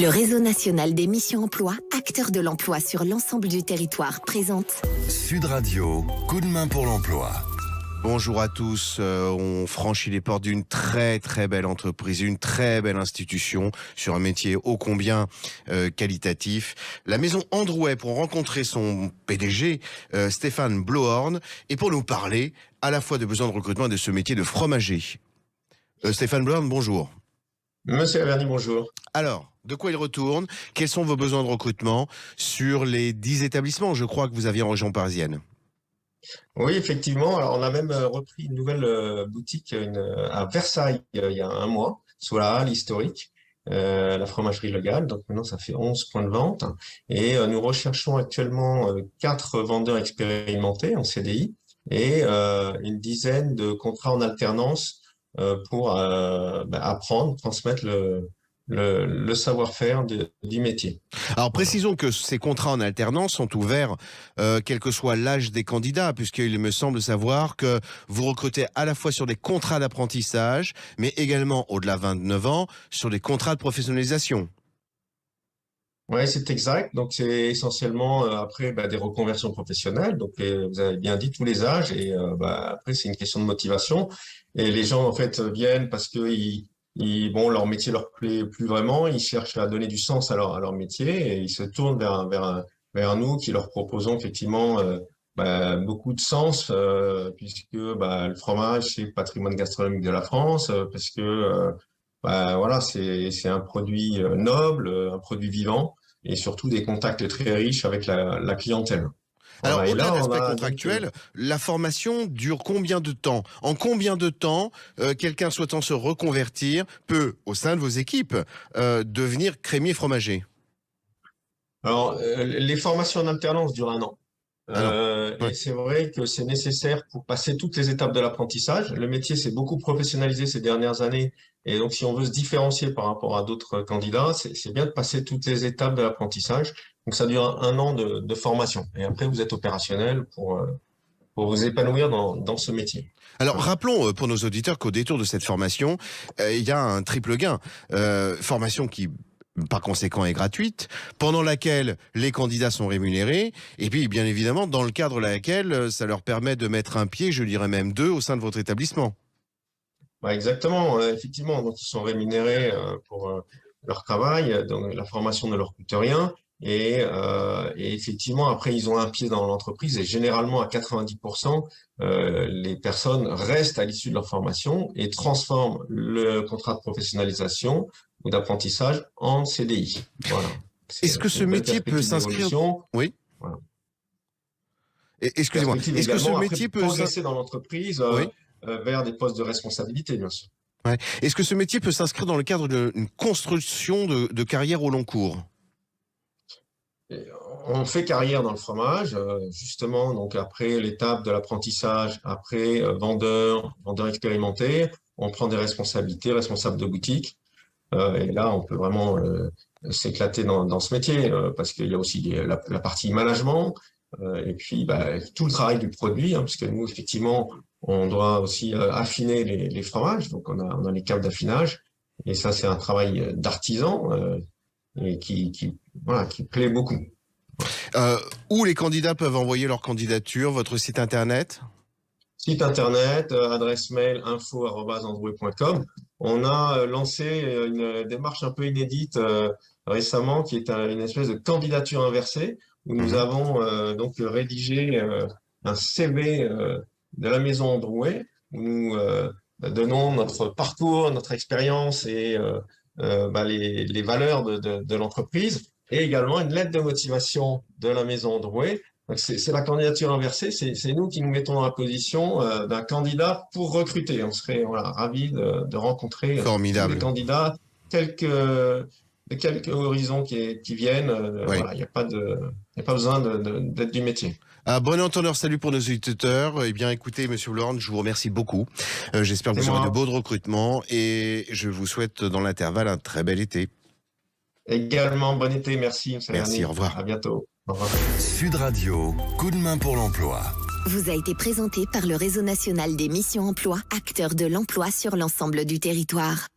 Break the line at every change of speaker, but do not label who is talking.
Le réseau national des missions emploi, acteur de l'emploi sur l'ensemble du territoire, présente
Sud Radio, coup de main pour l'emploi.
Bonjour à tous, on franchit les portes d'une très belle entreprise, une très belle institution sur un métier ô combien qualitatif. La maison Androuet pour rencontrer son PDG, Stéphane Blohorn, et pour nous parler à la fois de besoins de recrutement et de ce métier de fromager. Stéphane Blohorn, bonjour.
Monsieur Averny, bonjour.
Alors, de quoi il retourne? Quels sont vos besoins de recrutement sur les 10 établissements, je crois, que vous aviez en région parisienne?
Oui, effectivement. Alors, on a même repris une nouvelle boutique à Versailles il y a un mois, sous la halle historique, la fromagerie légale. Donc maintenant, ça fait 11 points de vente. Et nous recherchons actuellement 4 vendeurs expérimentés en CDI et une dizaine de contrats en alternance pour apprendre, transmettre le savoir-faire du métier.
Alors précisons que ces contrats en alternance sont ouverts quel que soit l'âge des candidats, puisqu'il me semble savoir que vous recrutez à la fois sur des contrats d'apprentissage, mais également au-delà de 29 ans, sur des contrats de professionnalisation.
Oui, c'est exact. Donc, c'est essentiellement après des reconversions professionnelles. Donc, vous avez bien dit tous les âges. Et après, c'est une question de motivation. Et les gens, en fait, viennent parce que bon, leur métier leur plaît plus vraiment. Ils cherchent à donner du sens à leur métier et ils se tournent vers nous qui leur proposons effectivement beaucoup de sens puisque le fromage, c'est le patrimoine gastronomique de la France, parce que voilà, c'est un produit noble, un produit vivant. Et surtout des contacts très riches avec la clientèle.
Alors,
Voilà.
au-delà de l'aspect contractuel, la formation dure combien de temps? En combien de temps quelqu'un souhaitant se reconvertir peut, au sein de vos équipes, devenir crémier fromager?
Alors, les formations en alternance durent 1 an.
Ouais.
Et c'est vrai que c'est nécessaire pour passer toutes les étapes de l'apprentissage. Le métier s'est beaucoup professionnalisé ces dernières années. Et donc, si on veut se différencier par rapport à d'autres candidats, c'est bien de passer toutes les étapes de l'apprentissage. Donc, ça dure 1 an de formation. Et après, vous êtes opérationnel pour vous épanouir dans ce métier.
Alors, rappelons pour nos auditeurs qu'au détour de cette formation, il y a un triple gain. Formation qui, par conséquent, est gratuite, pendant laquelle les candidats sont rémunérés, et puis, bien évidemment, dans le cadre de laquelle ça leur permet de mettre un pied, je dirais même 2, au sein de votre établissement.
Exactement, effectivement. Donc, ils sont rémunérés pour leur travail. Donc, la formation ne leur coûte rien. Et effectivement, après, ils ont un pied dans l'entreprise. Et généralement, à 90%, les personnes restent à l'issue de leur formation et transforment le contrat de professionnalisation ou d'apprentissage en CDI. Voilà.
Est-ce que ce métier peut s'inscrire... Oui.
Voilà.
Excusez-moi. Est-ce que ce métier peut
progresser dans l'entreprise
oui.
Vers des postes de responsabilité, bien sûr.
Ouais. Est-ce que ce métier peut s'inscrire dans le cadre d'une construction de carrière au long cours?
On fait carrière dans le fromage, justement, donc après l'étape de l'apprentissage, après vendeur expérimenté, on prend des responsabilités, responsable de boutique, et là, on peut vraiment s'éclater dans ce métier, parce qu'il y a aussi la partie management, et puis tout le travail du produit, parce que nous, effectivement, on doit aussi affiner les fromages, donc on a les caves d'affinage, et ça, c'est un travail d'artisan, et qui plaît beaucoup.
Où les candidats peuvent envoyer leur candidature? Votre site internet?
Site internet, adresse mail info@androuet.com. On a lancé une démarche un peu inédite récemment, qui est une espèce de candidature inversée, où nous avons donc rédigé un CV de la maison Androuet, où nous donnons notre parcours, notre expérience et les valeurs de l'entreprise, et également une lettre de motivation de la maison Androuet. Donc c'est la candidature inversée, c'est nous qui nous mettons dans la position d'un candidat pour recruter. On serait ravis de rencontrer tous les candidats, de quelques horizons qui viennent.
Oui.
Il n'y a pas besoin d'être du métier.
Bon entendeur, salut pour nos auditeurs. Eh bien, écoutez, Monsieur Blohorn, je vous remercie beaucoup. J'espère que vous aurez de beaux recrutements et je vous souhaite dans l'intervalle un très bel été.
Également, bon été, merci.
Merci, au revoir.
À bientôt. Au revoir.
Sud Radio, coup de main pour l'emploi.
vous a été présenté par le réseau national des missions emploi, acteur de l'emploi sur l'ensemble du territoire.